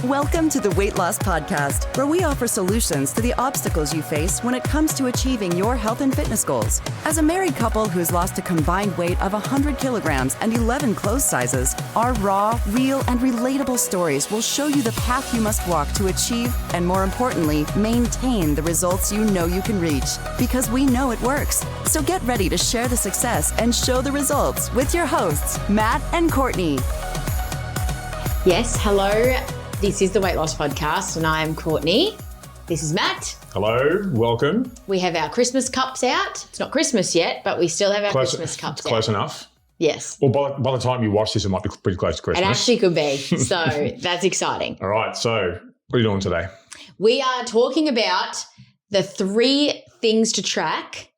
Welcome to the Weight Loss Podcast, where we offer solutions to the obstacles you face when it comes to achieving your health and fitness goals. As a married couple who's lost a combined weight of 100 kilograms and 11 clothes sizes, our raw, real, and relatable stories will show you the path you must walk to achieve and, more importantly, maintain the results you know you can reach. Because we know it works. So get ready to share the success and show the results with your hosts, Matt and Courtney. Yes, hello. This is the Weight Loss Podcast, and I am Courtney. This is Matt. Hello, welcome. We have our Christmas cups out. It's not Christmas yet, but we still have our Christmas cups out. Close enough. Yes. Well, by the time you watch this, it might be pretty close to Christmas. It actually could be. So that's exciting. All right. So what are you doing today? We are talking about the 3 things to track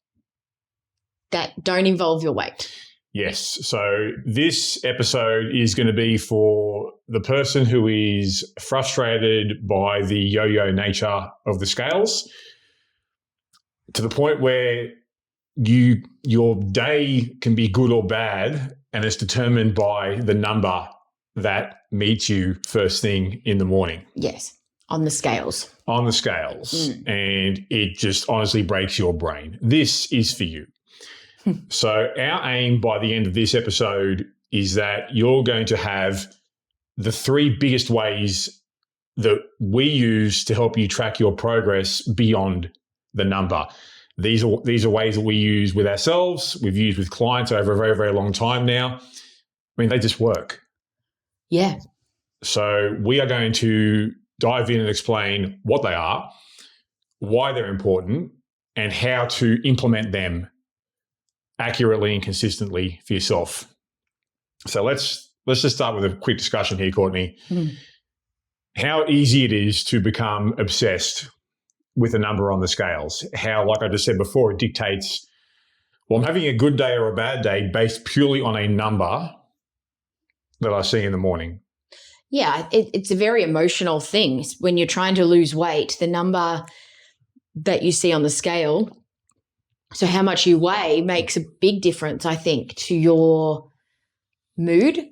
that don't involve your weight. Yes. So this episode is going to be for the person who is frustrated by the yo-yo nature of the scales, to the point where your day can be good or bad, and it's determined by the number that meets you first thing in the morning. Yes, on the scales. On the scales. And it just honestly breaks your brain. This is for you. So our aim by the end of this episode is that you're going to have the 3 biggest ways that we use to help you track your progress beyond the number. These are ways that we use with ourselves, we've used with clients over a very, very long time now. I mean, they just work. Yeah. So we are going to dive in and explain what they are, why they're important, and how to implement them accurately and consistently for yourself. So let's just start with a quick discussion here, Courtney. How easy it is to become obsessed with a number on the scales. How, like I just said before, it dictates, well, I'm having a good day or a bad day based purely on a number that I see in the morning. Yeah, it's a very emotional thing. When you're trying to lose weight, the number that you see on the scale, so how much you weigh, makes a big difference, I think, to your mood.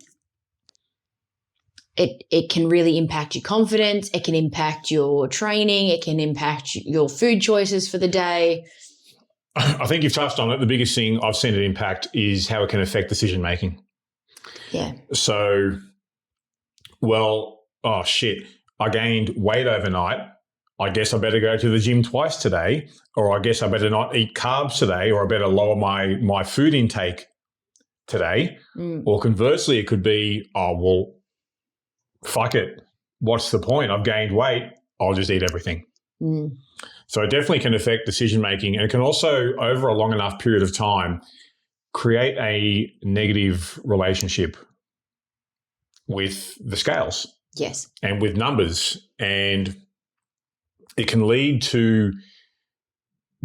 It can really impact your confidence. It can impact your training. It can impact your food choices for the day. I think you've touched on it. The biggest thing I've seen it impact is how it can affect decision making. Yeah. So, well, oh shit, I gained weight overnight. I guess I better go to the gym twice today, or I guess I better not eat carbs today, or I better lower my food intake today. Or conversely, it could be, oh, well, fuck it. What's the point? I've gained weight. I'll just eat everything. So it definitely can affect decision-making, and it can also, over a long enough period of time, create a negative relationship with the scales. Yes. And with numbers. And it can lead to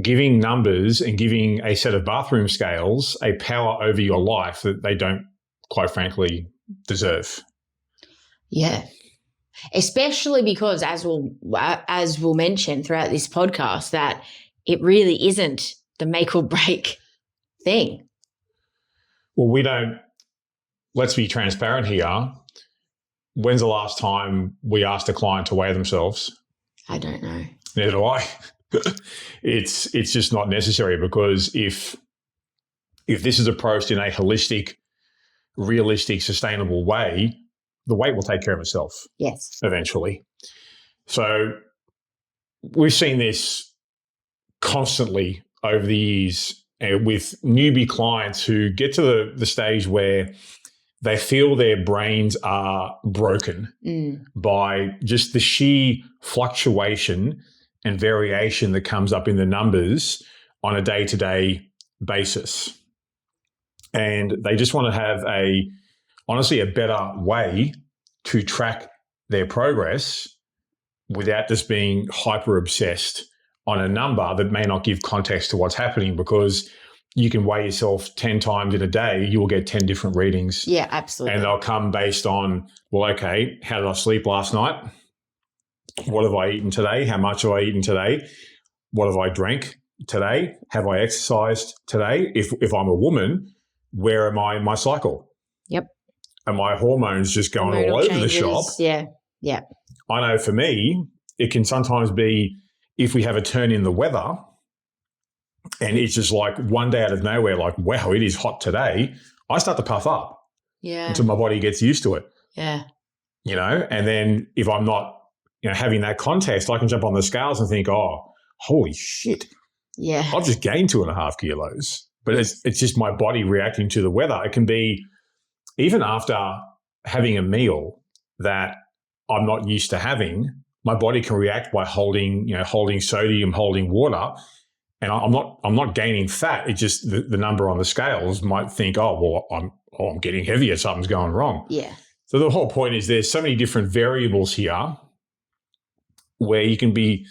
giving numbers and giving a set of bathroom scales a power over your life that they don't, quite frankly, deserve. Yeah. Especially because, as we'll mention throughout this podcast, that it really isn't the make or break thing. Well, let's be transparent here. When's the last time we asked a client to weigh themselves? I don't know. Neither do I. It's just not necessary, because if this is approached in a holistic, realistic, sustainable way, the weight will take care of itself. Yes. Eventually. So we've seen this constantly over the years with newbie clients who get to the stage where they feel their brains are broken by just the sheer fluctuation and variation that comes up in the numbers on a day-to-day basis. And they just want to have honestly a better way to track their progress without just being hyper obsessed on a number that may not give context to what's happening, because you can weigh yourself 10 times in a day, you will get 10 different readings. Yeah, absolutely. And they'll come based on, well, okay, how did I sleep last night? What have I eaten today? How much have I eaten today? What have I drank today? Have I exercised today? If I'm a woman, where am I in my cycle? Yep. And my hormones just going all over the shop? Yeah. Yeah. I know for me, it can sometimes be if we have a turn in the weather and it's just like one day out of nowhere, like, wow, it is hot today, I start to puff up until my body gets used to it. Yeah. You know, and then if I'm not, having that context, I can jump on the scales and think, oh, holy shit. Yeah. I've just gained 2.5 kilos. But it's just my body reacting to the weather. It can be even after having a meal that I'm not used to having, my body can react by holding sodium, holding water. And I'm not gaining fat. It's just the number on the scales might think, oh, well, I'm getting heavier. Something's going wrong. Yeah. So the whole point is there's so many different variables here where you can be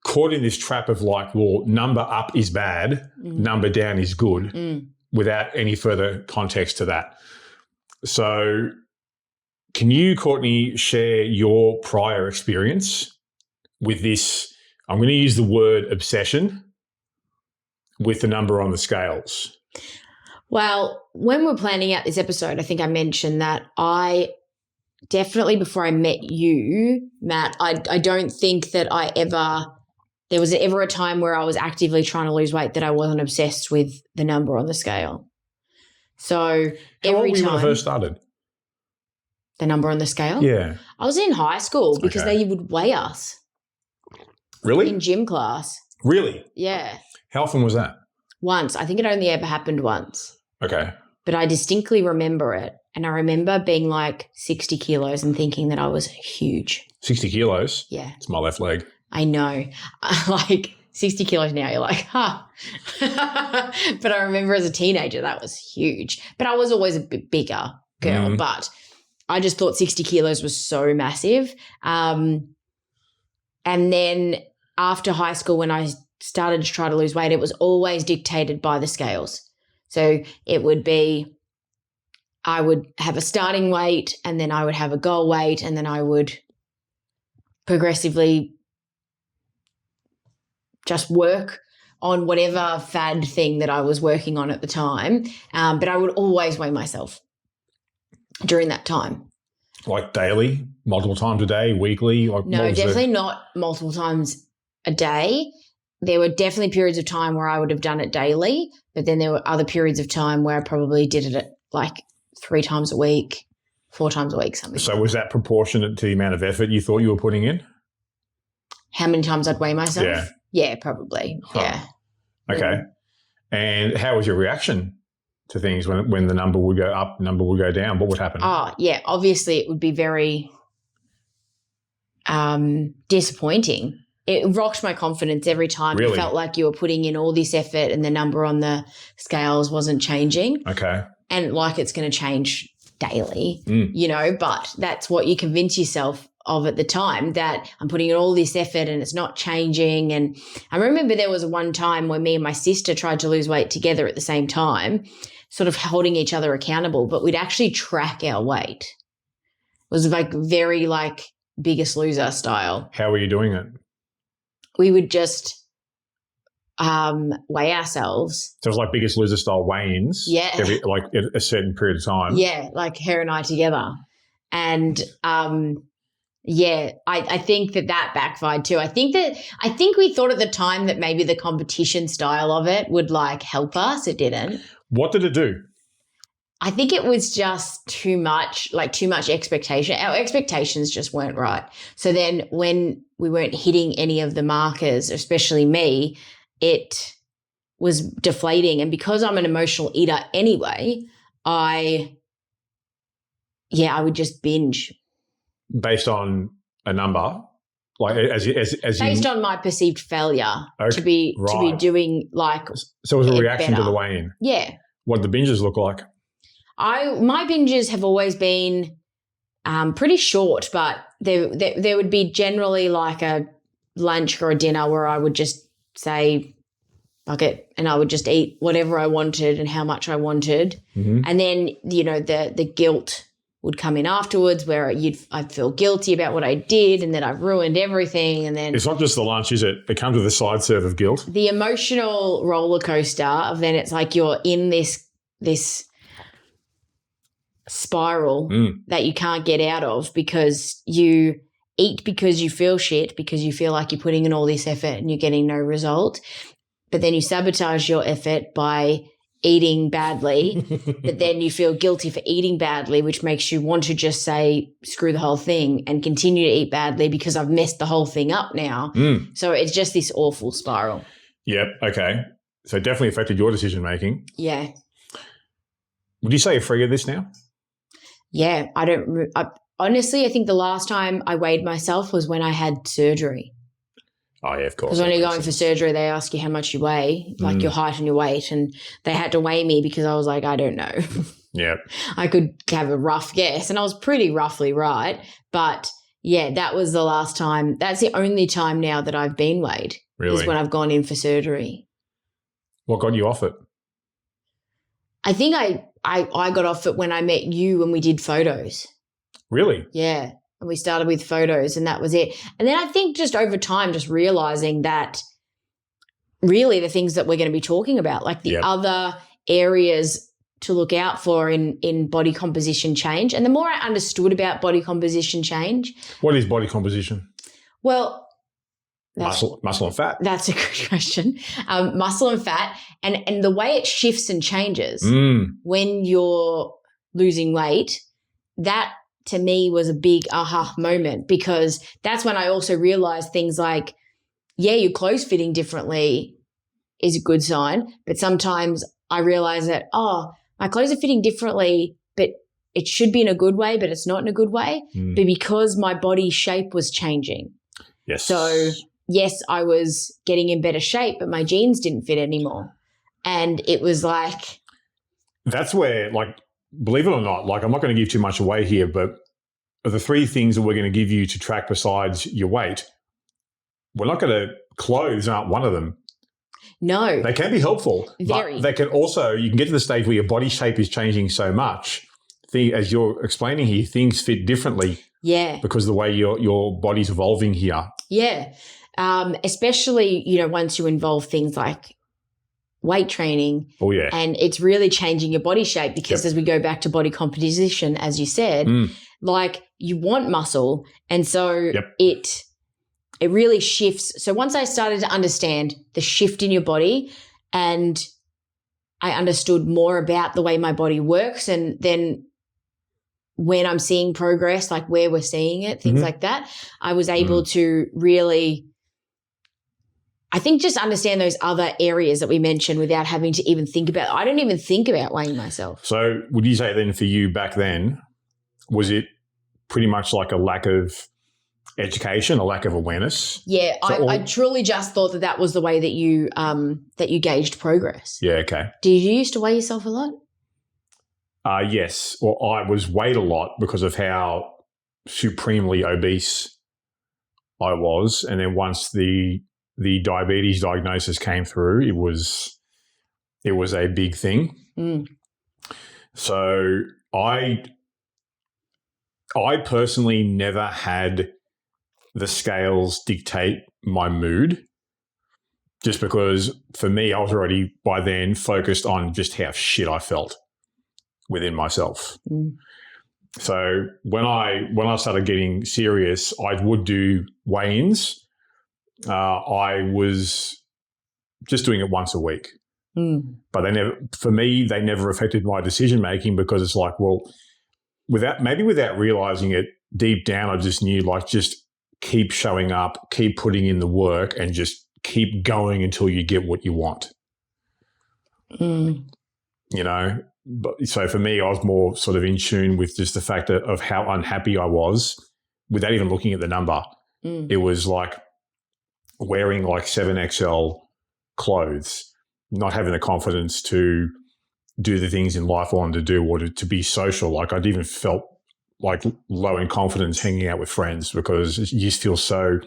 caught in this trap of like, well, number up is bad, number down is good, without any further context to that. So can you, Courtney, share your prior experience with this? I'm going to use the word obsession with the number on the scales. Well, when we're planning out this episode, I think I mentioned that I definitely, before I met you, Matt, I don't think that there was ever a time where I was actively trying to lose weight that I wasn't obsessed with the number on the scale. So How old were you when I first started? The number on the scale? Yeah. I was in high school because they would weigh us. Really? In gym class. Really? Yeah. How often was that? Once. I think it only ever happened once. Okay. But I distinctly remember it. And I remember being like 60 kilos and thinking that I was huge. 60 kilos? Yeah. It's my left leg. I know. Like 60 kilos now, you're like, huh. But I remember as a teenager, that was huge. But I was always a bit bigger girl. But I just thought 60 kilos was so massive. And then after high school, when I started to try to lose weight, it was always dictated by the scales. So it would be, I would have a starting weight and then I would have a goal weight and then I would progressively just work on whatever fad thing that I was working on at the time. But I would always weigh myself during that time. Like daily, multiple times a day, weekly? Like no, definitely not multiple times a day. There were definitely periods of time where I would have done it daily, but then there were other periods of time where I probably did it at like 3 times a week, 4 times a week, something. So was that proportionate to the amount of effort you thought you were putting in? How many times I'd weigh myself? Yeah. Yeah, probably. Huh. Yeah. Okay. And how was your reaction to things when the number would go up, number would go down? What would happen? Oh, yeah. Obviously, it would be very disappointing. It rocked my confidence every time. Really? It felt like you were putting in all this effort and the number on the scales wasn't changing. Okay. And like it's going to change daily, but that's what you convince yourself of at the time, that I'm putting in all this effort and it's not changing. And I remember there was one time where me and my sister tried to lose weight together at the same time, sort of holding each other accountable, but we'd actually track our weight. It was like very like Biggest Loser style. How were you doing it? We would just weigh ourselves. So it was like Biggest Loser style weigh-ins. Yeah. Like a certain period of time. Yeah, like her and I together. And I think that backfired too. I think we thought at the time that maybe the competition style of it would like help us. It didn't. What did it do? I think it was just too much expectation. Our expectations just weren't right. So then when we weren't hitting any of the markers, especially me, it was deflating. And because I'm an emotional eater anyway, I would just binge. Based on a number? Like as based on my perceived failure to be doing like. So it was a reaction better. to the weigh-in? Yeah. What did the binges look like? My binges have always been pretty short, but there would be generally like a lunch or a dinner where I would just say, fuck it, and I would just eat whatever I wanted and how much I wanted. Mm-hmm. And then, the guilt would come in afterwards where I'd feel guilty about what I did and that I've ruined everything. And then it's not just the lunch, is it? It comes with a side serve of guilt. The emotional roller coaster of then it's like you're in this spiral that you can't get out of because you eat because you feel shit, because you feel like you're putting in all this effort and you're getting no result. But then you sabotage your effort by eating badly, but then you feel guilty for eating badly, which makes you want to just say, screw the whole thing and continue to eat badly because I've messed the whole thing up now. So it's just this awful spiral. Yep. Okay. So it definitely affected your decision making. Yeah. Would you say you're free of this now? Yeah. Honestly, I think the last time I weighed myself was when I had surgery. Oh, yeah, of course. Because when you're going for surgery, they ask you how much you weigh, like your height and your weight. And they had to weigh me because I was like, I don't know. Yeah. I could have a rough guess. And I was pretty roughly right. But, yeah, that was the last time. That's the only time now that I've been weighed. Really? Is when I've gone in for surgery. What got you off it? I think I got off it when I met you and we did photos. Really? Yeah. And we started with photos and that was it. And then I think just over time, just realizing that really the things that we're going to be talking about, like the other areas to look out for in body composition change. And the more I understood about body composition change. What is body composition? Well, muscle and fat. That's a good question. Muscle and fat. And the way it shifts and changes when you're losing weight, that to me was a big aha moment because that's when I also realized things like, yeah, your clothes fitting differently is a good sign, but sometimes I realize that, my clothes are fitting differently, but it should be in a good way, but it's not in a good way, but because my body shape was changing. Yes. So, yes, I was getting in better shape, but my jeans didn't fit anymore. And it was like. That's where, like, believe it or not, like I'm not going to give too much away here, but of the three things that we're going to give you to track besides your weight, we're not going to, clothes aren't one of them. No. They can be helpful. Very. But they can also, you can get to the stage where your body shape is changing so much. As you're explaining here, things fit differently. Yeah. Because of the way your body's evolving here. Yeah. Especially, once you involve things like weight training. Oh, yeah. And it's really changing your body shape because as we go back to body composition, as you said, like you want muscle. And so it really shifts. So once I started to understand the shift in your body and I understood more about the way my body works and then when I'm seeing progress, like where we're seeing it, things like that, I was able to really, I think, just understand those other areas that we mentioned without having to even think about it. I don't even think about weighing myself. So would you say then for you back then, was it pretty much like a lack of education, a lack of awareness? Yeah, so I truly just thought that was the way that you gauged progress. Yeah, okay. Did you used to weigh yourself a lot? Yes. Well, I was weighed a lot because of how supremely obese I was. And then once the diabetes diagnosis came through, it was a big thing. So I personally never had the scales dictate my mood, just because for me, I was already by then focused on just how shit I felt within myself. So when I started getting serious, I would do weigh-ins. I was just doing it once a week. But they never affected my decision making because it's like, well, without realizing it deep down, I just knew, like, just keep showing up, keep putting in the work, and just keep going until you get what you want. But so for me, I was more sort of in tune with just the fact of how unhappy I was without even looking at the number. It was like wearing like 7XL clothes, not having the confidence to do the things in life I wanted to do or to be social. Like I'd even felt like low in confidence hanging out with friends because you just feel so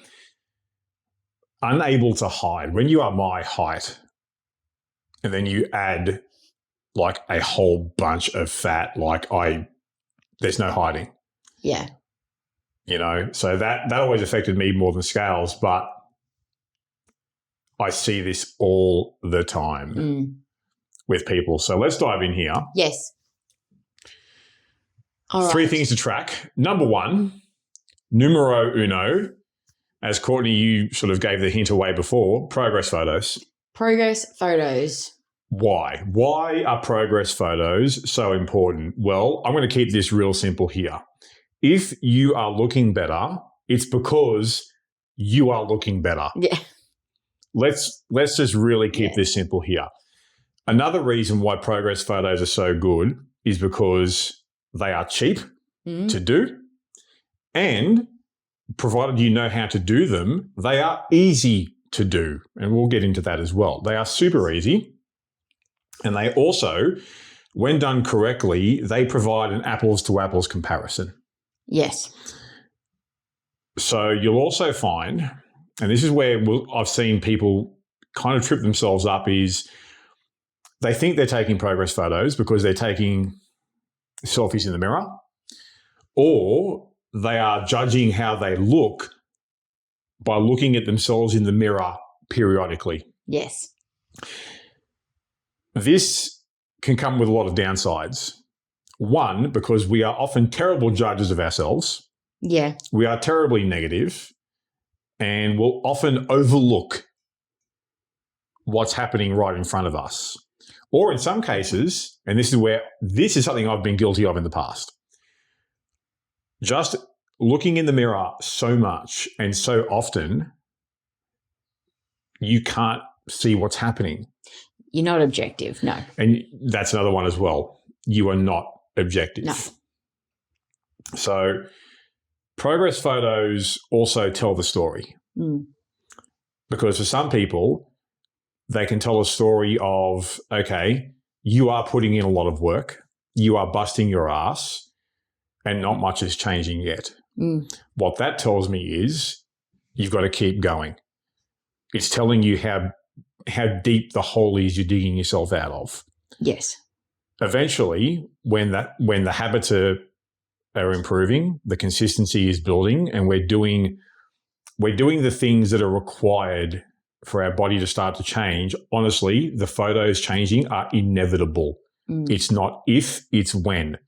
unable to hide. When you are my height and then you add like a whole bunch of fat, there's no hiding. Yeah. So that always affected me more than scales, but I see this all the time with people. So let's dive in here. Yes. All right. 3 things to track. Number 1, numero uno, as Courtney, you sort of gave the hint away before, progress photos. Progress photos. Why? Why are progress photos so important? Well, I'm going to keep this real simple here. If you are looking better, it's because you are looking better. Yeah. Let's just really keep this simple here. Another reason why progress photos are so good is because they are cheap to do, and provided you know how to do them, they are easy to do. And we'll get into that as well. They are super easy. And they also, when done correctly, they provide an apples to apples comparison. Yes. So you'll also find, and this is where I've seen people kind of trip themselves up, is they think they're taking progress photos because they're taking selfies in the mirror, or they are judging how they look by looking at themselves in the mirror periodically. Yes. This can come with a lot of downsides. 1, because we are often terrible judges of ourselves. Yeah. We are terribly negative, and we'll often overlook what's happening right in front of us. Or in some cases, and this is something I've been guilty of in the past, just looking in the mirror so much and so often, you can't see what's happening. You're not objective, no. And that's another one as well. You are not objective. No. So progress photos also tell the story. Because for some people, they can tell a story of, okay, you are putting in a lot of work, you are busting your ass, and not much is changing yet. What that tells me is you've got to keep going. It's telling you how deep the hole is you're digging yourself out of. Yes. Eventually, when the habits are improving, the consistency is building, and we're doing the things that are required for our body to start to change. Honestly, the photos changing are inevitable. It's not if, it's when.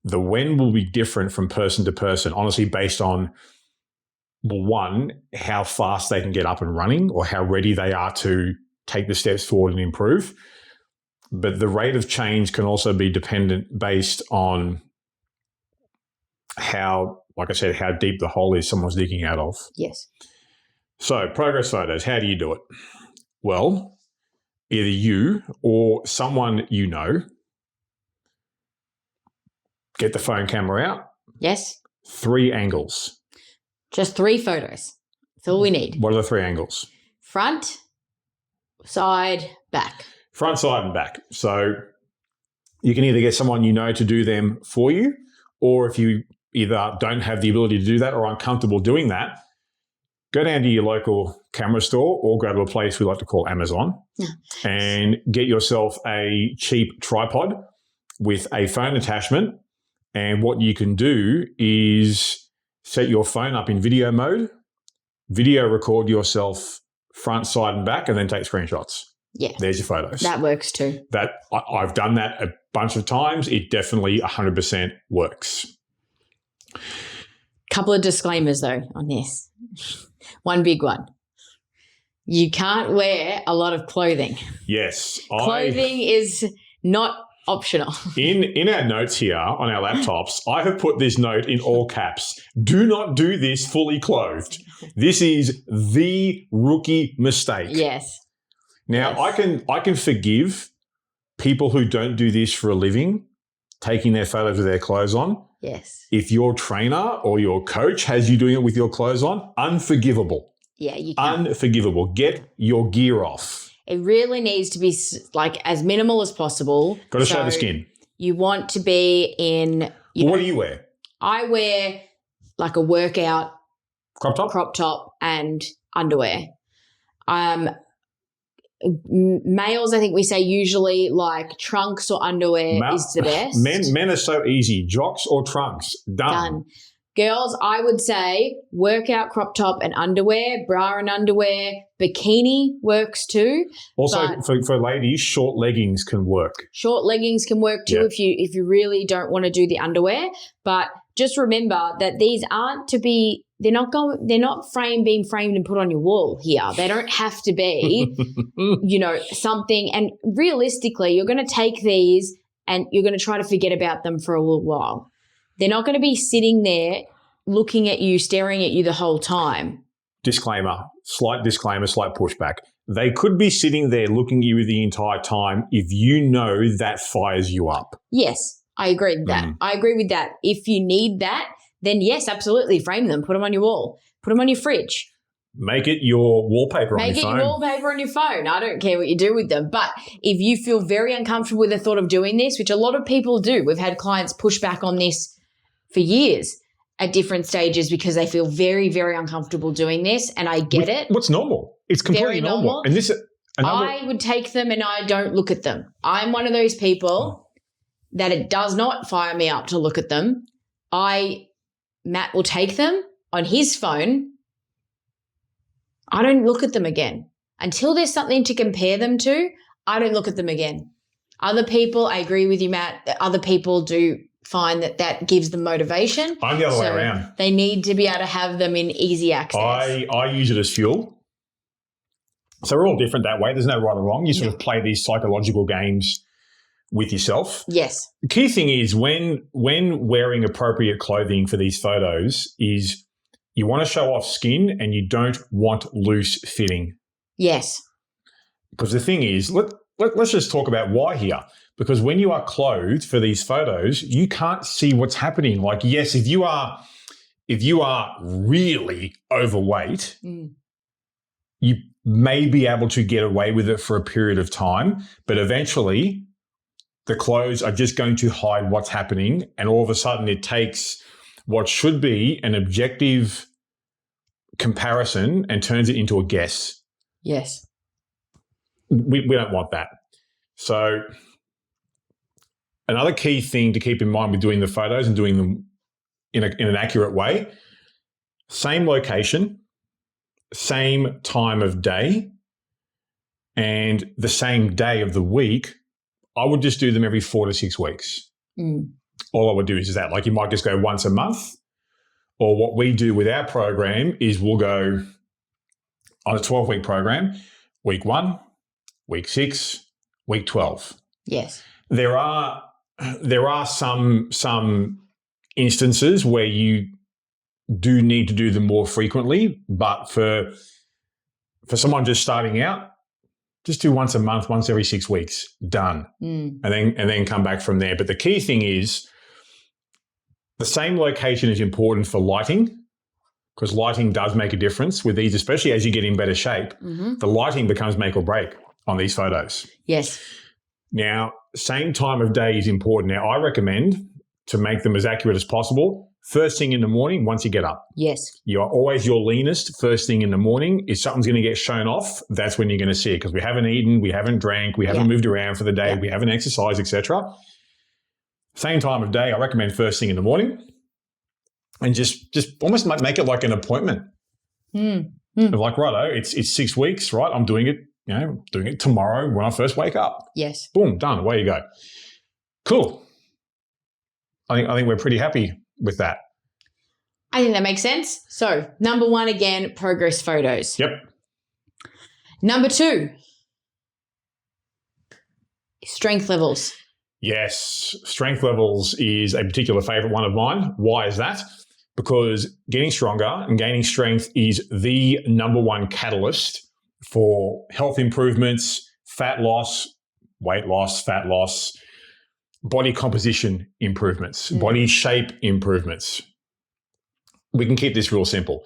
The when will be different from person to person, honestly, based on, 1, how fast they can get up and running or how ready they are to take the steps forward and improve. But the rate of change can also be dependent based on how, like I said, how deep the hole is someone's digging out of. Yes. So progress photos, how do you do it? Well, either you or someone you know, get the phone camera out. Yes. 3 angles. Just 3 photos. That's all we need. What are the 3 angles? Front, side, back. Front, side, and back. So you can either get someone you know to do them for you, or if you either don't have the ability to do that or aren't comfortable doing that, go down to your local camera store or go to a place we like to call Amazon and get yourself a cheap tripod with a phone attachment. And what you can do is set your phone up in video mode, video record yourself front, side, and back, and then take screenshots. Yeah. There's your photos. That works too. I've done that a bunch of times. It definitely 100% works. Couple of disclaimers though on this. One big one. You can't wear a lot of clothing. Yes. Clothing is not optional. In our notes here on our laptops, I have put this note in all caps. Do not do this fully clothed. This is the rookie mistake. Yes. Now, Yes. I can forgive people who don't do this for a living, taking their photos with their clothes on. Yes. If your trainer or your coach has you doing it with your clothes on, unforgivable. Yeah, you can. Unforgivable. Get your gear off. It really needs to be like as minimal as possible. Got to show the skin. You want to be in. What do you wear? I wear like a workout Crop top? and underwear. Males, I think we say usually like trunks or underwear is the best. Men are so easy. Jocks or trunks. Done. Girls, I would say workout crop top and underwear, bra and underwear, bikini works too. Also, for ladies, short leggings can work. Short leggings can work too if you really don't want to do the underwear. But just remember that these aren't to be. They're not being framed and put on your wall here. They don't have to be, something. And realistically, you're going to take these and you're going to try to forget about them for a little while. They're not going to be sitting there looking at you, staring at you the whole time. Slight pushback. They could be sitting there looking at you the entire time if you know that fires you up. Yes, I agree with that. I agree with that. If you need that, then yes, absolutely, frame them. Put them on your wall. Put them on your fridge. Make it your wallpaper on your phone. Make it your wallpaper on your phone. I don't care what you do with them. But if you feel very uncomfortable with the thought of doing this, which a lot of people do, we've had clients push back on this for years at different stages because they feel very, very uncomfortable doing this, and I get it. What's normal? It's completely normal. And I would take them and I don't look at them. I'm one of those people that it does not fire me up to look at them. Matt will take them on his phone. I don't look at them again. Until there's something to compare them to, I don't look at them again. Other people, I agree with you, Matt, that other people do find that gives them motivation. I'm the other way around. They need to be able to have them in easy access. I use it as fuel. So we're all different that way. There's no right or wrong. You sort of play these psychological games with yourself. Yes. The key thing is when wearing appropriate clothing for these photos is you want to show off skin and you don't want loose fitting. Yes. Because the thing is, let's just talk about why here. Because when you are clothed for these photos, you can't see what's happening. Like, yes, if you are really overweight, you may be able to get away with it for a period of time, but eventually the clothes are just going to hide what's happening, and all of a sudden it takes what should be an objective comparison and turns it into a guess. Yes. We don't want that. So another key thing to keep in mind with doing the photos and doing them in an accurate way, same location, same time of day, and the same day of the week. I would just do them every 4 to 6 weeks. All I would do is that. Like, you might just go once a month, or what we do with our program is we'll go on a 12-week program, week 1, week 6, week 12. Yes. There are some instances where you do need to do them more frequently, but for someone just starting out, just do once a month, once every 6 weeks, done. And then come back from there. But the key thing is the same location is important for lighting, because lighting does make a difference with these, especially as you get in better shape. The lighting becomes make or break on these photos. Yes. Now, same time of day is important. Now, I recommend to make them as accurate as possible, first thing in the morning once you get up. Yes. You are always your leanest first thing in the morning. If something's going to get shown off, that's when you're going to see it, because we haven't eaten, we haven't drank, we haven't moved around for the day, we haven't exercised, etc. Same time of day, I recommend first thing in the morning, and just almost make it like an appointment. Like, righto, it's 6 weeks, right? I'm doing it, doing it tomorrow when I first wake up. Yes. Boom, done, away you go. Cool. I think we're pretty happy with that. I think that makes sense. So, number 1, again, progress photos. Yep. Number 2, strength levels. Yes, strength levels is a particular favorite one of mine. Why is that? Because getting stronger and gaining strength is the number one catalyst for health improvements, fat loss, weight loss, fat loss, body composition improvements, body shape improvements. We can keep this real simple.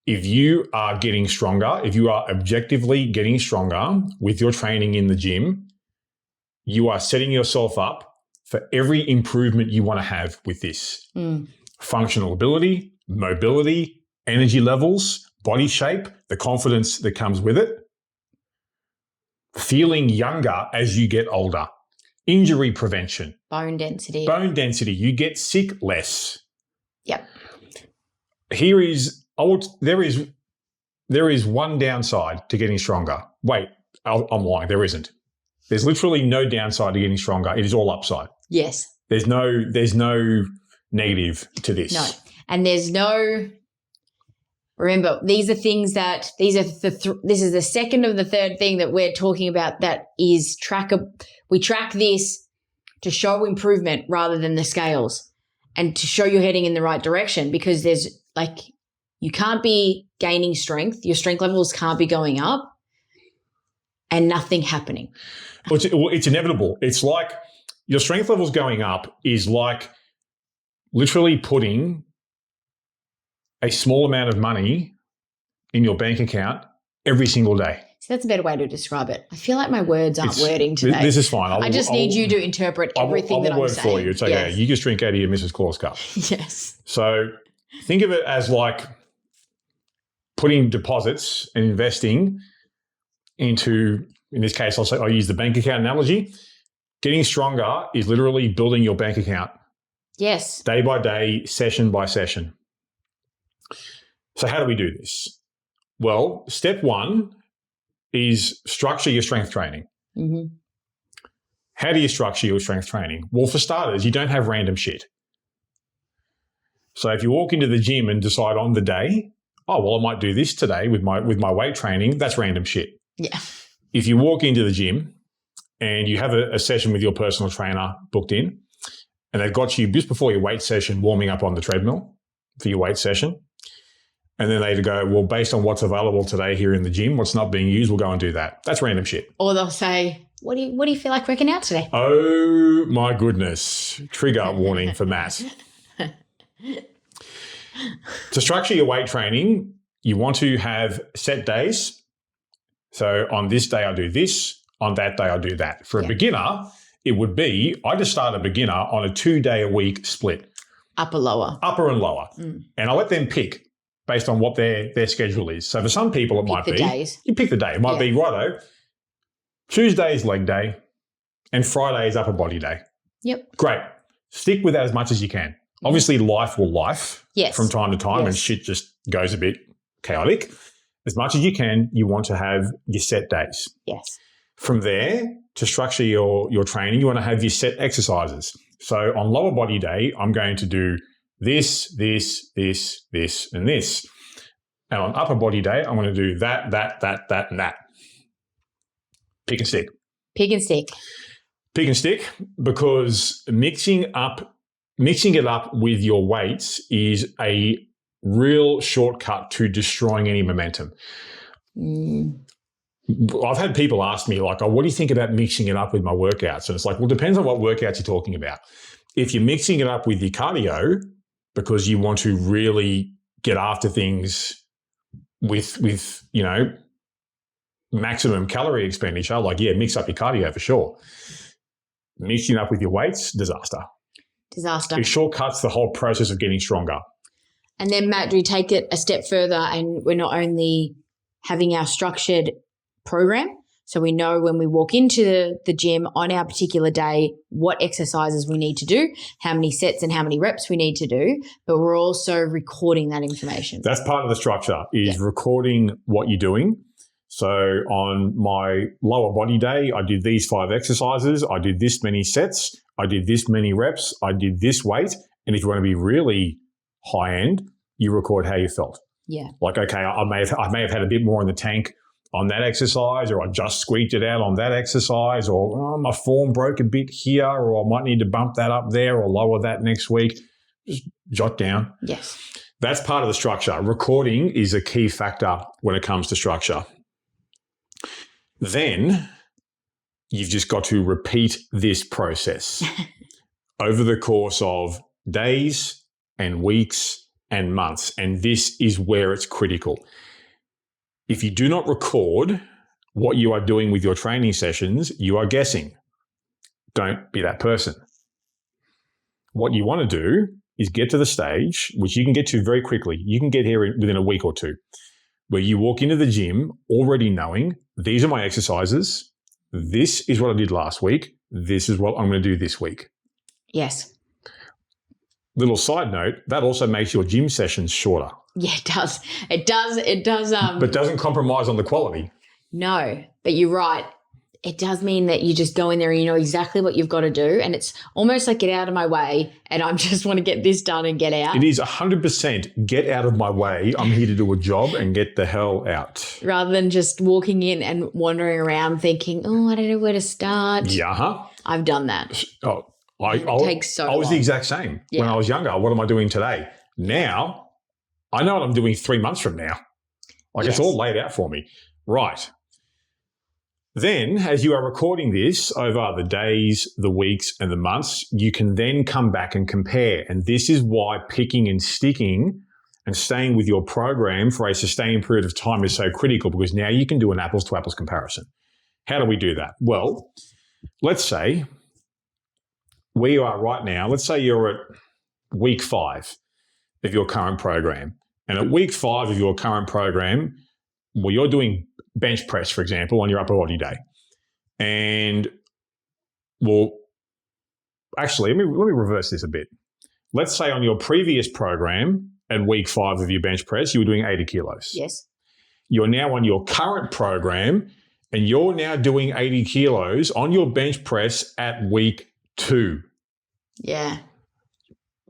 If you are getting stronger, if you are objectively getting stronger with your training in the gym, you are setting yourself up for every improvement you want to have with this. Functional ability, mobility, energy levels, body shape, the confidence that comes with it, feeling younger as you get older, injury prevention, bone density. You get sick less. Yep. there is one downside to getting stronger. Wait, I'm lying. There isn't. There's literally no downside to getting stronger. It is all upside. Yes. There's no negative to this. No. And there's no, remember, these are things that, this is the second of the third thing that we're talking about that is we track this to show improvement rather than the scales and to show you're heading in the right direction, because there's like, you can't be gaining strength. Your strength levels can't be going up and nothing happening. Well, it's inevitable. It's like your strength levels going up is like literally putting a small amount of money in your bank account every single day. So that's a better way to describe it. I feel like my words aren't wording today. This is fine. I just need you to interpret everything that I'm saying. I will word for you. It's okay. Yes. You just drink out of your Mrs. Claus cup. Yes. So think of it as like putting deposits and investing into, in this case, I'll use the bank account analogy. Getting stronger is literally building your bank account. Yes. Day by day, session by session. So how do we do this? Well, step one is structure your strength training. Mm-hmm. How do you structure your strength training? Well, for starters, you don't have random shit. So if you walk into the gym and decide on the day, oh, well, I might do this today with my weight training, that's random shit. Yeah. If you walk into the gym and you have a session with your personal trainer booked in, and they've got you just before your weight session warming up on the treadmill for your weight session, and then they go, well, based on what's available today here in the gym, what's not being used, we'll go and do that. That's random shit. Or they'll say, what do you feel like working out today? Oh, my goodness. Trigger warning for Matt. To structure your weight training, you want to have set days. So on this day, I do this. On that day, I do that. For a beginner, it would be, I just start a beginner on a 2-day-a-week split. Upper, lower. Upper and lower. And I let them pick based on what their schedule is. So for some people, it might be. Days. You pick the day. It might be, righto, Tuesday is leg day and Friday is upper body day. Yep. Great. Stick with that as much as you can. Obviously, life will life from time to time and shit just goes a bit chaotic. As much as you can, you want to have your set days. Yes. From there, to structure your training, you want to have your set exercises. So on lower body day, I'm going to do this, this, this, this, and this. And on upper body day, I'm going to do that, and that. Pick and stick. Pick and stick. Pick and stick, because mixing it up with your weights is a real shortcut to destroying any momentum. I've had people ask me like, oh, what do you think about mixing it up with my workouts? And it's like, well, it depends on what workouts you're talking about. If you're mixing it up with your cardio because you want to really get after things with maximum calorie expenditure, like, mix up your cardio for sure. Mixing it up with your weights, disaster. It shortcuts the whole process of getting stronger. And then, Matt, do we take it a step further and we're not only having our structured program, so we know when we walk into the gym on our particular day what exercises we need to do, how many sets and how many reps we need to do, but we're also recording that information. That's part of the structure, is recording what you're doing. So on my lower body day, I did these 5 exercises, I did this many sets, I did this many reps, I did this weight. And if you want to be really high end, you record how you felt. Yeah. Like, okay, I may have had a bit more in the tank on that exercise, or I just squeaked it out on that exercise, or my form broke a bit here, or I might need to bump that up there or lower that next week. Just jot down. Yes. That's part of the structure. Recording is a key factor when it comes to structure. Then you've just got to repeat this process over the course of days and weeks and months. And this is where it's critical. If you do not record what you are doing with your training sessions, you are guessing. Don't be that person. What you want to do is get to the stage, which you can get to very quickly. You can get here within a week or two, where you walk into the gym already knowing these are my exercises. This is what I did last week. This is what I'm going to do this week. Yes. little side note, that also makes your gym sessions shorter. Yeah, it does. It does. It does. But doesn't compromise on the quality. No, but you're right. It does mean that you just go in there and you know exactly what you've got to do. And it's almost like get out of my way and I just want to get this done and get out. It is 100% get out of my way. I'm here to do a job and get the hell out. Rather than just walking in and wandering around thinking, oh, I don't know where to start. Yeah. I've done that. Oh, It takes so I was long. the exact same when I was younger. What am I doing today? Now, I know what I'm doing 3 months from now. Like it's all laid out for me. Right. Then, as you are recording this over the days, the weeks, and the months, you can then come back and compare. And this is why picking and sticking and staying with your program for a sustained period of time is so critical, because now you can do an apples to apples comparison. How do we do that? Well, let's say where you are right now, let's say you're at week 5 of your current program. And at week 5 of your current program, well, you're doing bench press, for example, on your upper body day. And, well, actually, let me reverse this a bit. Let's say on your previous program at week 5 of your bench press, you were doing 80 kilos. Yes. You're now on your current program and you're now doing 80 kilos on your bench press at week 2. Yeah.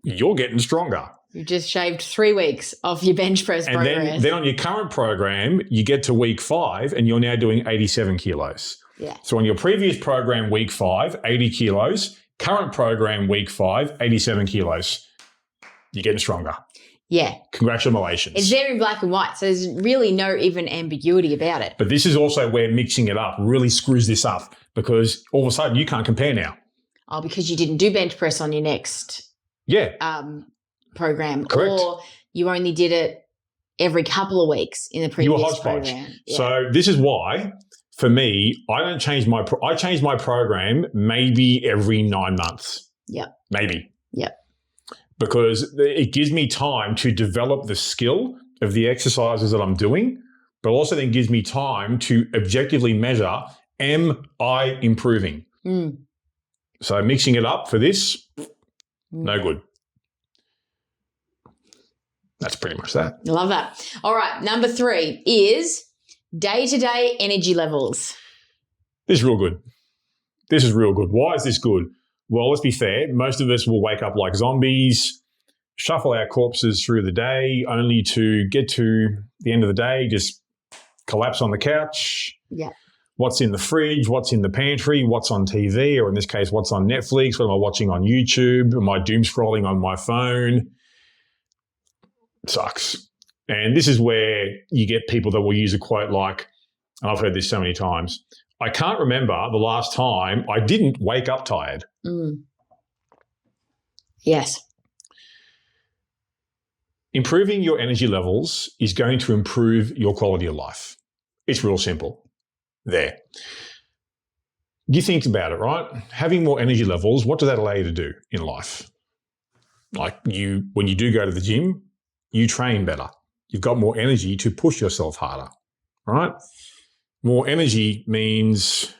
You're getting stronger. You just shaved 3 weeks off your bench press And progress. then on your current program, you get to week 5 and you're now doing 87 kilos. Yeah. So on your previous program, week 5, 80 kilos. Current program, week 5, 87 kilos. You're getting stronger. Yeah. Congratulations. It's there in black and white. So there's really no even ambiguity about it. But this is also where mixing it up really screws this up, because all of a sudden you can't compare now. Oh, because you didn't do bench press on your next program. Correct. Or you only did it every couple of weeks in the You were previous hodgepodge. program. Yeah. So this is why, for me, I change my program maybe every 9 months. Yeah. Maybe. Yeah. Because it gives me time to develop the skill of the exercises that I'm doing, but also then gives me time to objectively measure, am I improving? Mm. So mixing it up for this, no good. That's pretty much that. I love that. All right. Number 3 is day-to-day energy levels. This is real good. This is real good. Why is this good? Well, let's be fair. Most of us will wake up like zombies, shuffle our corpses through the day, only to get to the end of the day, just collapse on the couch. Yeah. What's in the fridge? What's in the pantry? What's on TV? Or in this case, what's on Netflix? What am I watching on YouTube? Am I doom scrolling on my phone? Sucks. And this is where you get people that will use a quote like, and I've heard this so many times, I can't remember the last time I didn't wake up tired. Mm. Yes. Improving your energy levels is going to improve your quality of life. It's real simple. There. You think about it, right? Having more energy levels, what does that allow you to do in life? Like when you do go to the gym, you train better. You've got more energy to push yourself harder, right? More energy means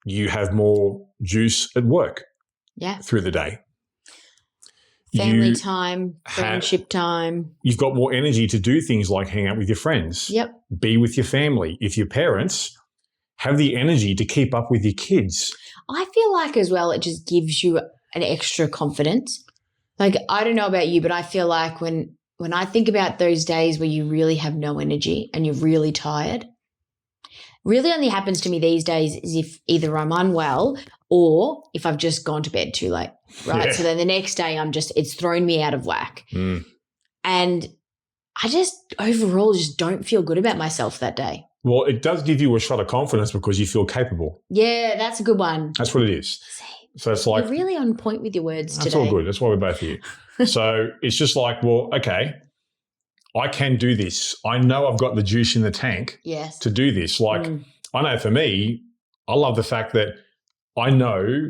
you have more juice at work through the day. Family time, friendship time. You've got more energy to do things like hang out with your friends. Yep. Be with your family. If your parents have the energy to keep up with your kids. I feel like as well it just gives you an extra confidence. Like, I don't know about you, but I feel like when I think about those days where you really have no energy and you're really tired, really only happens to me these days is if either I'm unwell or if I've just gone to bed too late, right? Yeah. So then the next day it's thrown me out of whack. Mm. And I just overall just don't feel good about myself that day. Well, it does give you a shot of confidence because you feel capable. Yeah, that's a good one. That's what it is. So it's like, You're really on point with your words that's today. all good. That's why we're both here. So it's just like, well, okay, I can do this. I know I've got the juice in the tank to do this. Like, I know for me, I love the fact that I know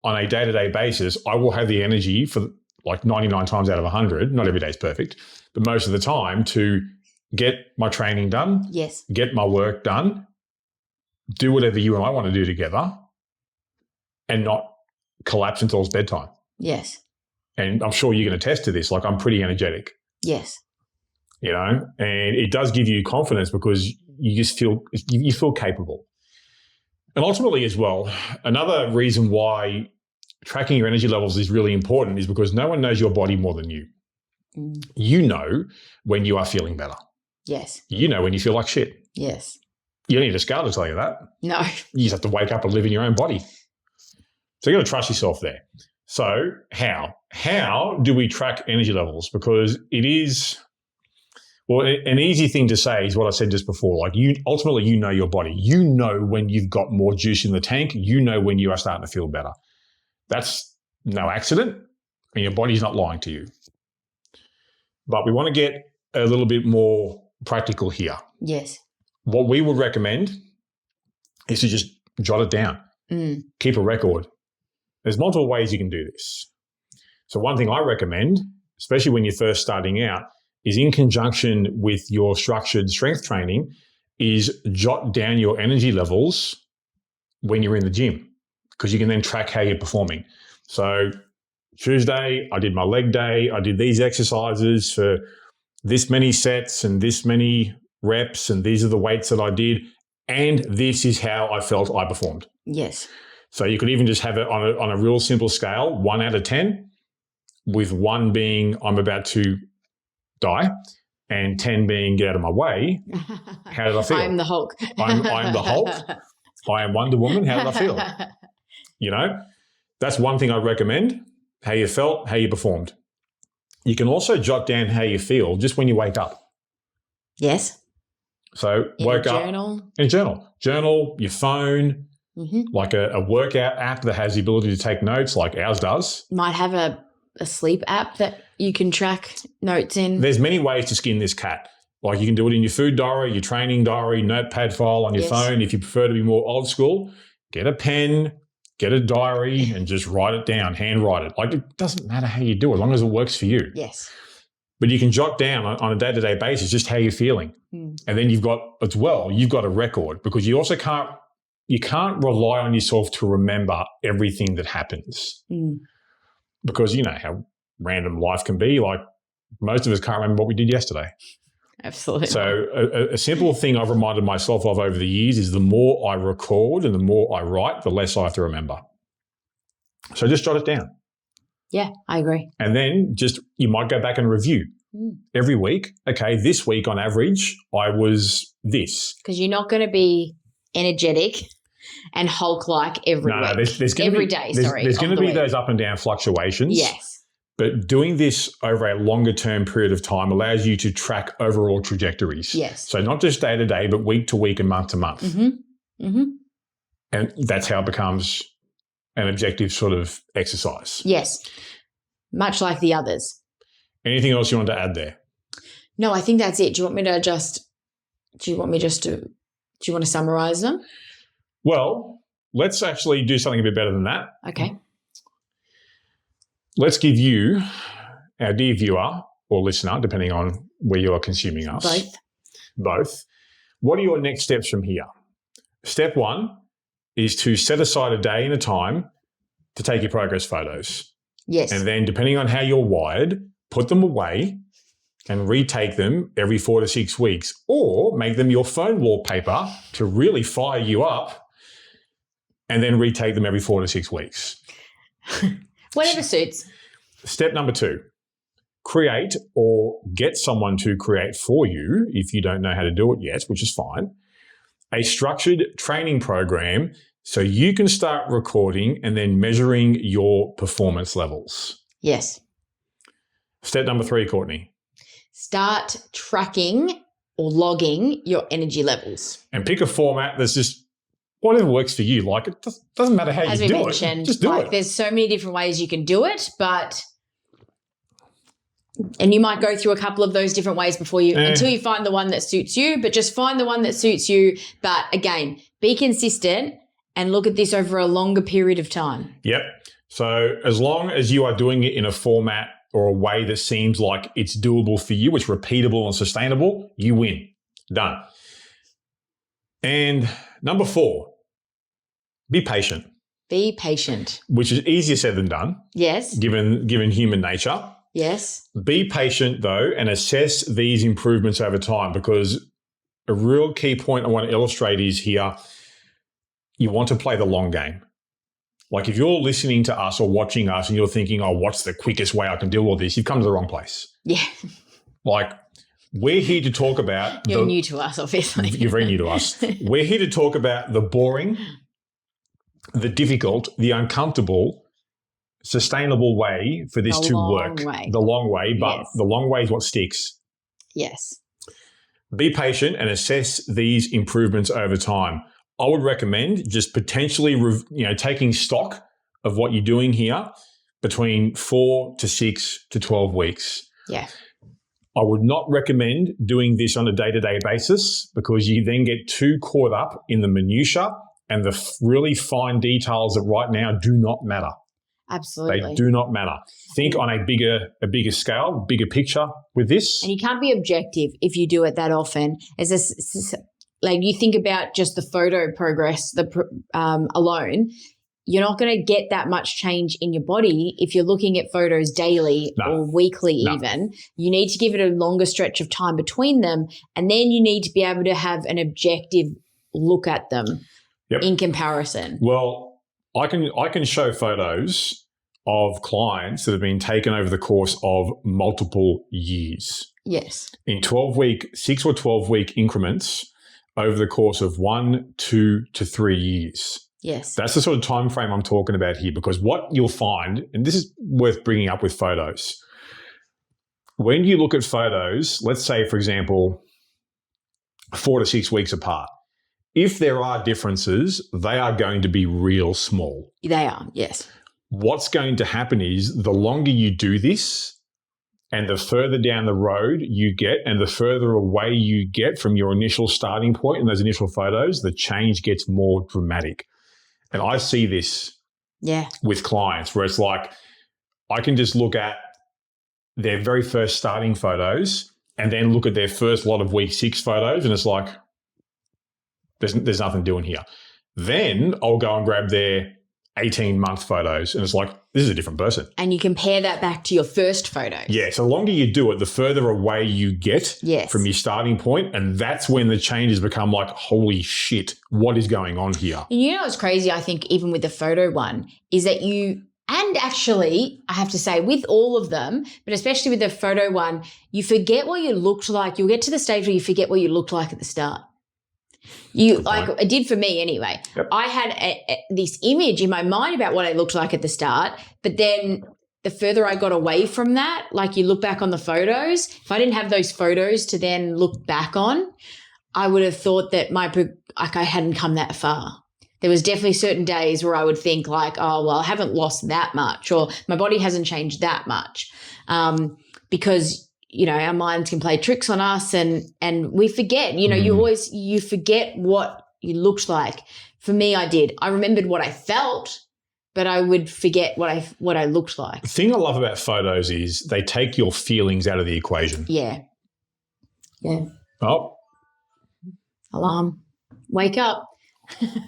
on a day-to-day basis, I will have the energy for like 99 times out of 100, not every day is perfect, but most of the time to get my training done, get my work done, do whatever you and I want to do together, and not collapse until it's bedtime. Yes. and I'm sure you can attest to this, like I'm pretty energetic, Yes. and it does give you confidence because you just feel capable. And ultimately as well, another reason why tracking your energy levels is really important is because no one knows your body more than you. Mm. You know when you are feeling better. Yes. You know when you feel like shit. Yes. You don't need a scale to tell you that. No. You just have to wake up and live in your own body. So you got to trust yourself there. So how? How do we track energy levels? Because it is, well, an easy thing to say is what I said just before. Like ultimately, you know your body. You know when you've got more juice in the tank. You know when you are starting to feel better. That's no accident, and your body's not lying to you. But we want to get a little bit more practical here. Yes. What we would recommend is to just jot it down. Keep a record. There's multiple ways you can do this. So one thing I recommend, especially when you're first starting out, is in conjunction with your structured strength training, is jot down your energy levels when you're in the gym, because you can then track how you're performing. So Tuesday, I did my leg day. I did these exercises for this many sets and this many reps, and these are the weights that I did, and this is how I felt I performed. Yes. So you could even just have it on a real simple scale, 1 out of 10, with 1 being I'm about to die and 10 being get out of my way. How did I feel? I'm the Hulk. I'm the Hulk. I am Wonder Woman. How did I feel? That's one thing I'd recommend, how you felt, how you performed. You can also jot down how you feel just when you wake up. Yes. So woke up. In a journal. Journal, your phone, like a workout app that has the ability to take notes like ours does. Might have a sleep app that you can track notes in. There's many ways to skin this cat. Like you can do it in your food diary, your training diary, notepad file on your phone. If you prefer to be more old school, get a pen, get a diary and just write it down, handwrite it. Like it doesn't matter how you do it as long as it works for you. Yes. But you can jot down on a day-to-day basis just how you're feeling. And then you've got a record, because you also can't rely on yourself to remember everything that happens. Because you know how random life can be. Like most of us can't remember what we did yesterday. Absolutely. So a simple thing I've reminded myself of over the years is the more I record and the more I write, the less I have to remember. So just jot it down. Yeah, I agree. And then you might go back and review every week. Okay, this week on average, I was this. Because you're not going to be energetic and Hulk-like every week. There's every day. There's going to be those up and down fluctuations. Yes. But doing this over a longer term period of time allows you to track overall trajectories. Yes. So not just day to day, but week to week and month to month. And that's how it becomes an objective sort of exercise. Yes. Much like the others. Anything else you want to add there? No, I think that's it. Do you want to summarize them? Well, let's actually do something a bit better than that. Okay. Let's give you, our dear viewer or listener, depending on where you are consuming us. Both. What are your next steps from here? Step 1 is to set aside a day and a time to take your progress photos. Yes. And then depending on how you're wired, put them away and retake them every 4 to 6 weeks, or make them your phone wallpaper to really fire you up, and then retake them every 4 to 6 weeks. Whatever suits. Step number 2, create or get someone to create for you, if you don't know how to do it yet, which is fine, a structured training program so you can start recording and then measuring your performance levels. Yes. Step number 3, Courtney. Start tracking or logging your energy levels. And pick a format that's just whatever works for you. Like it doesn't matter how As you we do mentioned, it. Just do it. There's so many different ways you can do it, and you might go through a couple of those different ways until you find the one that suits you, but just find the one that suits you. But again, be consistent and look at this over a longer period of time. Yep. So as long as you are doing it in a format or a way that seems like it's doable for you, it's repeatable and sustainable, you win. Done. And number 4, be patient. Be patient. which is easier said than done, Yes. given human nature. Yes. Be patient, though, and assess these improvements over time, because a real key point I want to illustrate is here, you want to play the long game. Like if you're listening to us or watching us and you're thinking, oh, what's the quickest way I can do all this? You've come to the wrong place. Yeah. Like we're here to talk about... You're new to us, obviously. You're very new to us. We're here to talk about the boring, the difficult, the uncomfortable, sustainable way for this to work. The long way, but Yes. the long way is what sticks. Yes. Be patient and assess these improvements over time. I would recommend just potentially, taking stock of what you're doing here between 4 to 6 to 12 weeks. Yeah. I would not recommend doing this on a day-to-day basis, because you then get too caught up in the minutiae and the really fine details that right now do not matter. Absolutely. They do not matter. Think on a bigger scale, bigger picture with this. And you can't be objective if you do it that often. Like you think about just the photo progress alone, you're not going to get that much change in your body if you're looking at photos daily or weekly even. You need to give it a longer stretch of time between them, and then you need to be able to have an objective look at them in comparison. Well, I can show photos of clients that have been taken over the course of multiple years. Yes. In 6 or 12-week increments over the course of 1, 2 to 3 years. Yes. That's the sort of time frame I'm talking about here, because what you'll find, and this is worth bringing up with photos, when you look at photos, let's say, for example, 4 to 6 weeks apart, if there are differences, they are going to be real small. They are, yes. What's going to happen is the longer you do this and the further down the road you get and the further away you get from your initial starting point in those initial photos, the change gets more dramatic. And I see this with clients where it's like I can just look at their very first starting photos and then look at their first lot of week 6 photos, and it's like there's nothing doing here. Then I'll go and grab their 18-month photos, and it's like, this is a different person. And you compare that back to your first photos. Yeah, so the longer you do it, the further away you get from your starting point, and that's when the changes become like, holy shit, what is going on here? And you know what's crazy, I think, even with the photo one, is that and actually, I have to say, with all of them, but especially with the photo one, you forget what you looked like. You'll get to the stage where you forget what you looked like at the start. It did for me anyway. Yep. I had this image in my mind about what I looked like at the start, but then the further I got away from that, like you look back on the photos, if I didn't have those photos to then look back on, I would have thought that I hadn't come that far. There was definitely certain days where I would think like, oh, well, I haven't lost that much, or my body hasn't changed that much, because our minds can play tricks on us, and we forget, you forget what you looked like. For me, I did. I remembered what I felt, but I would forget what I looked like. The thing I love about photos is they take your feelings out of the equation. Yeah. Yeah. Oh. Alarm. Wake up.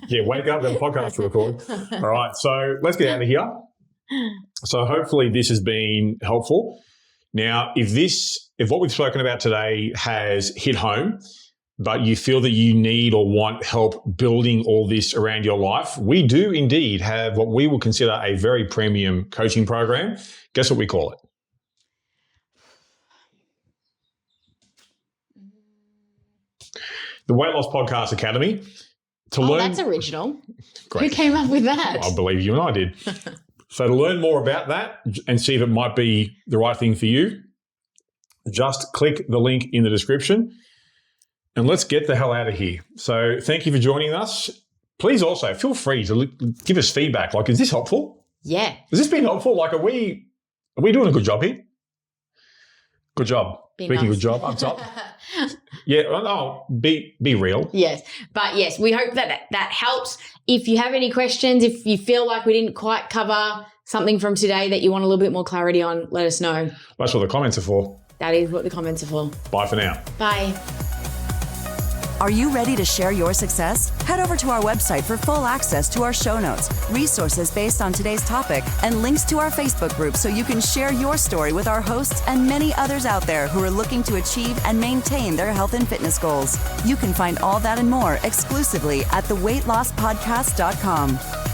Yeah, wake up, got a podcast to record. All right, so let's get out of here. So hopefully this has been helpful. Now, if what we've spoken about today has hit home, but you feel that you need or want help building all this around your life, we do indeed have what we will consider a very premium coaching program. Guess what we call it? The Weight Loss Podcast Academy. That's original. Great. Who came up with that? I believe you and I did. So to learn more about that and see if it might be the right thing for you, just click the link in the description and let's get the hell out of here. So thank you for joining us. Please also feel free to give us feedback. Like, is this helpful? Yeah. Has this been helpful? Like, are we doing a good job here? Good job. Speaking good job up top. Yeah. Oh, be real. Yes. But yes, we hope that helps. If you have any questions, if you feel like we didn't quite cover something from today that you want a little bit more clarity on, let us know. That's what the comments are for. That is what the comments are for. Bye for now. Bye. Are you ready to share your success? Head over to our website for full access to our show notes, resources based on today's topic, and links to our Facebook group so you can share your story with our hosts and many others out there who are looking to achieve and maintain their health and fitness goals. You can find all that and more exclusively at theweightlosspodcast.com.